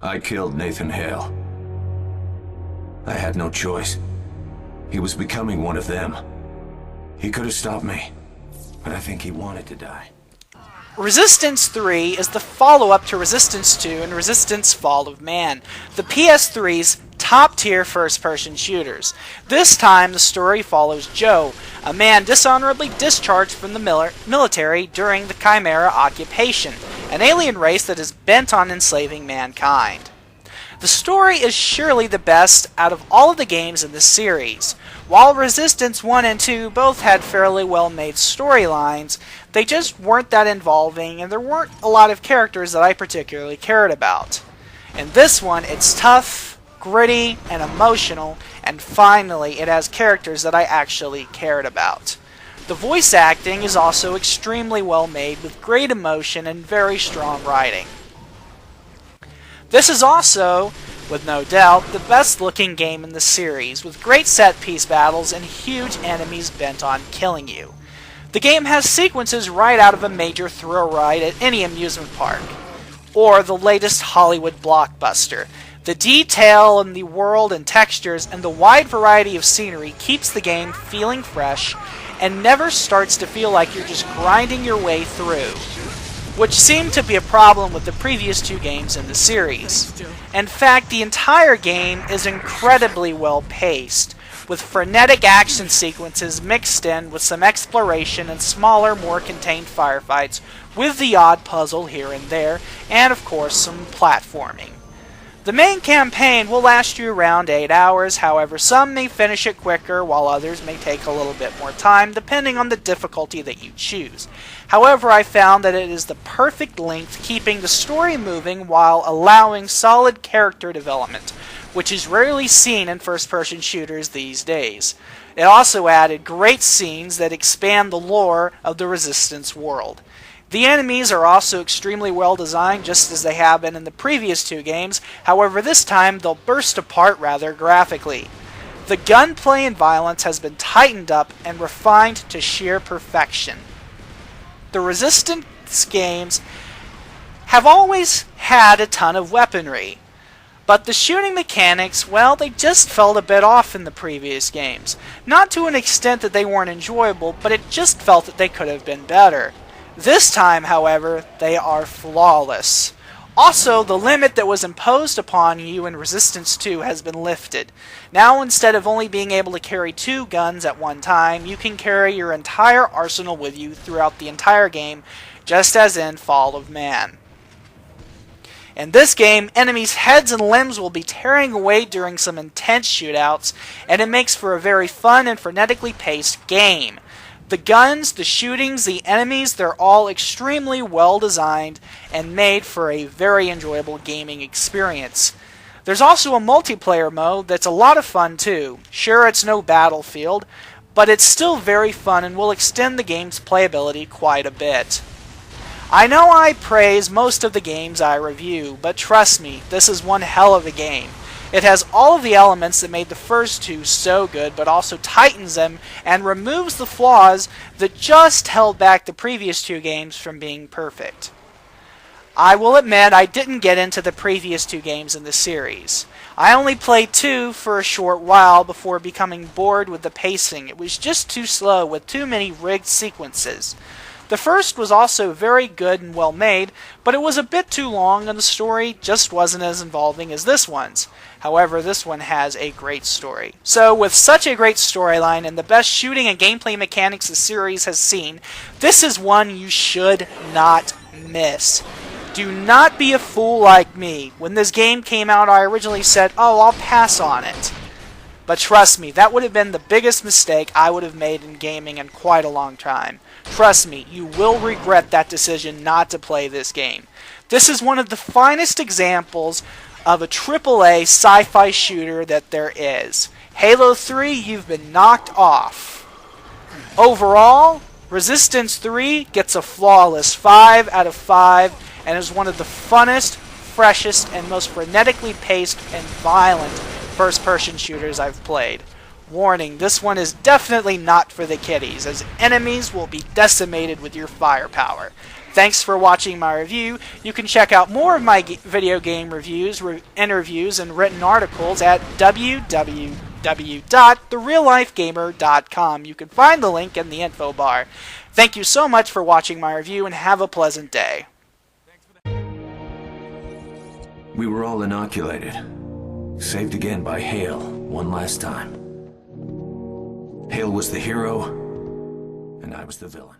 I killed Nathan Hale. I had no choice. He was becoming one of them. He could have stopped me, but I think he wanted to die. Resistance 3 is the follow-up to Resistance 2 and Resistance Fall of Man, the PS3's top-tier first-person shooters. This time, the story follows Joe, a man dishonorably discharged from the military during the Chimera occupation, an alien race that is bent on enslaving mankind. The story is surely the best out of all of the games in this series. While Resistance 1 and 2 both had fairly well-made storylines, they just weren't that involving, and there weren't a lot of characters that I particularly cared about. In this one, it's tough, gritty, and emotional, and finally, it has characters that I actually cared about. The voice acting is also extremely well made, with great emotion and very strong writing. This is also, with no doubt, the best looking game in the series, with great set-piece battles and huge enemies bent on killing you. The game has sequences right out of a major thrill ride at any amusement park, or the latest Hollywood blockbuster. The detail in the world and textures and the wide variety of scenery keeps the game feeling fresh and never starts to feel like you're just grinding your way through, which seemed to be a problem with the previous two games in the series. In fact, the entire game is incredibly well paced, with frenetic action sequences mixed in with some exploration and smaller, more contained firefights, with the odd puzzle here and there, and of course some platforming. The main campaign will last you around 8 hours, however some may finish it quicker while others may take a little bit more time depending on the difficulty that you choose. However, I found that it is the perfect length, keeping the story moving while allowing solid character development, which is rarely seen in first-person shooters these days. It also added great scenes that expand the lore of the Resistance world. The enemies are also extremely well designed, just as they have been in the previous two games, however this time they'll burst apart rather graphically. The gunplay and violence has been tightened up and refined to sheer perfection. The Resistance games have always had a ton of weaponry, but the shooting mechanics, well, they just felt a bit off in the previous games. Not to an extent that they weren't enjoyable, but it just felt that they could have been better. This time, however, they are flawless. Also, the limit that was imposed upon you in Resistance 2 has been lifted. Now, instead of only being able to carry 2 guns at one time, you can carry your entire arsenal with you throughout the entire game, just as in Fall of Man. In this game, enemies' heads and limbs will be tearing away during some intense shootouts, and it makes for a very fun and frenetically paced game. The guns, the shootings, the enemies, they're all extremely well designed and made for a very enjoyable gaming experience. There's also a multiplayer mode that's a lot of fun too. Sure, it's no Battlefield, but it's still very fun and will extend the game's playability quite a bit. I know I praise most of the games I review, but trust me, this is one hell of a game. It has all of the elements that made the first two so good, but also tightens them and removes the flaws that just held back the previous two games from being perfect. I will admit I didn't get into the previous two games in the series. I only played 2 for a short while before becoming bored with the pacing. It was just too slow with too many rigged sequences. The first was also very good and well made, but it was a bit too long and the story just wasn't as involving as this one's. However, this one has a great story. So, with such a great storyline and the best shooting and gameplay mechanics the series has seen, this is one you should not miss. Do not be a fool like me. When this game came out, I originally said, oh, I'll pass on it. But trust me, that would have been the biggest mistake I would have made in gaming in quite a long time. Trust me, you will regret that decision not to play this game. This is one of the finest examples of a AAA sci-fi shooter that there is. Halo 3, you've been knocked off. Overall, Resistance 3 gets a flawless 5 out of 5 and is one of the funnest, freshest, and most frenetically paced and violent first-person shooters I've played. Warning, this one is definitely not for the kiddies, as enemies will be decimated with your firepower. Thanks for watching my review. You can check out more of my video game reviews, interviews, and written articles at www.thereallifegamer.com. You can find the link in the info bar. Thank you so much for watching my review, and have a pleasant day. We were all inoculated. Saved again by Hale, one last time. Hale was the hero, and I was the villain.